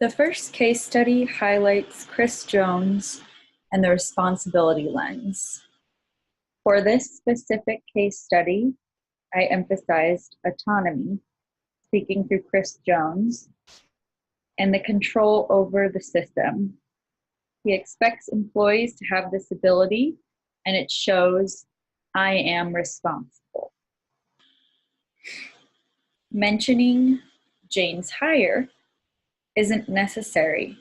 The first case study highlights Chris Jones and the responsibility lens. For this specific case study, I emphasized autonomy, speaking through Chris Jones, and the control over the system. He expects employees to have this ability, and it shows, I am responsible. Mentioning Jane's hire isn't necessary,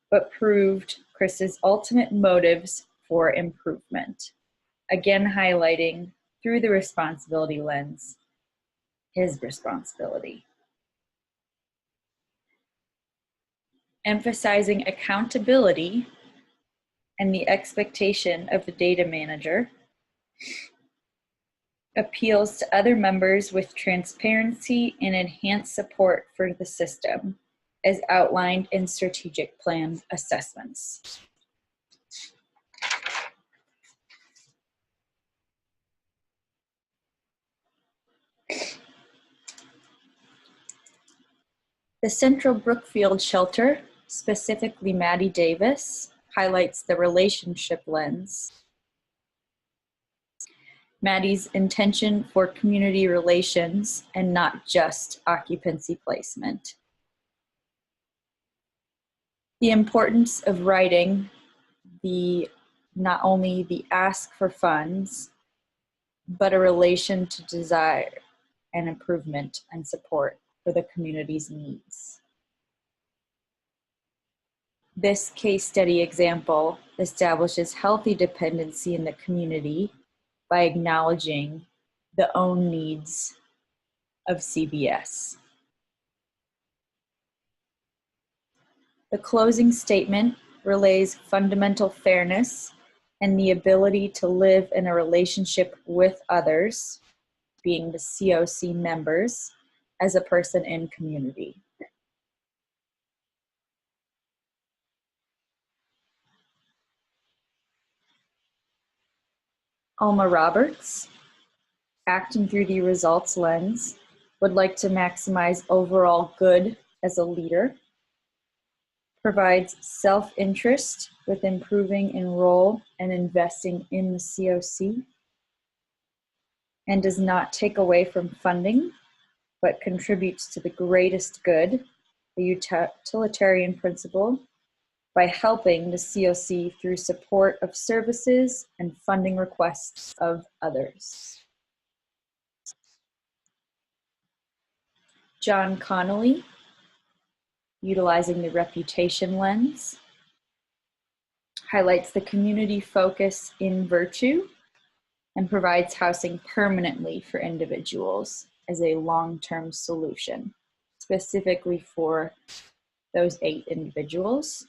but proved Chris's ultimate motives for improvement. Again, highlighting through the responsibility lens, his responsibility. Emphasizing accountability and the expectation of the data manager, appeals to other members with transparency and enhanced support for the system, as outlined in strategic plan assessments. The Central Brookfield Shelter, specifically Maddie Davis, highlights the relationship lens. Maddie's intention for community relations and not just occupancy placement. The importance of writing not only the ask for funds, but a relation to desire and improvement and support for the community's needs. This case study example establishes healthy dependency in the community by acknowledging the own needs of CBS. The closing statement relays fundamental fairness and the ability to live in a relationship with others, being the COC members, as a person in community. Alma Roberts, acting through the results lens, would like to maximize overall good as a leader, provides self-interest with improving in role and investing in the COC, and does not take away from funding, but contributes to the greatest good, the utilitarian principle, by helping the COC through support of services and funding requests of others. John Connolly, utilizing the reputation lens, highlights the community focus in virtue and provides housing permanently for individuals as a long-term solution, specifically for those 8 individuals.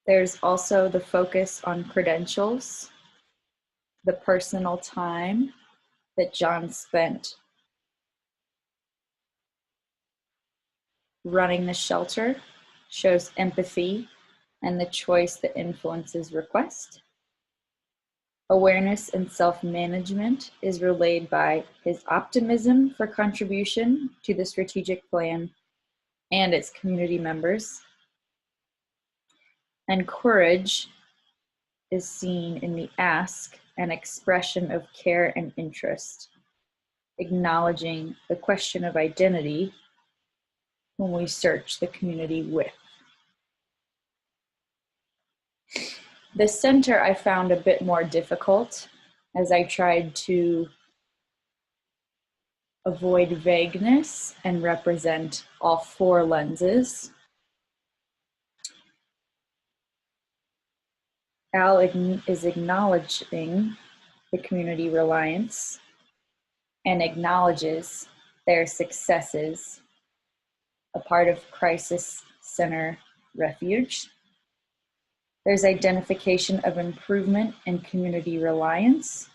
There's also the focus on credentials, the personal time that John spent running the shelter shows empathy and the choice that influences request. Awareness and self-management is relayed by his optimism for contribution to the strategic plan and its community members. And courage is seen in the ask and expression of care and interest, acknowledging the question of identity when we search the community with. The center I found a bit more difficult as I tried to avoid vagueness and represent all 4 lenses. Al is acknowledging the community reliance and acknowledges their successes, a part of Crisis Center Refuge. There's identification of improvement and community reliance.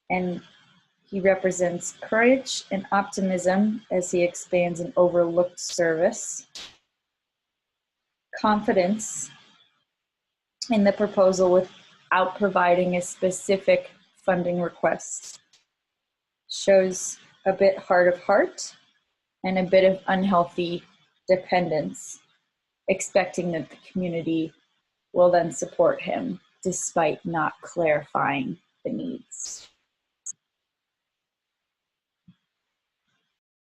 And he represents courage and optimism as he expands an overlooked service. Confidence in the proposal without providing a specific funding request shows a bit heart of heart, and a bit of unhealthy dependence, expecting that the community will then support him despite not clarifying the needs.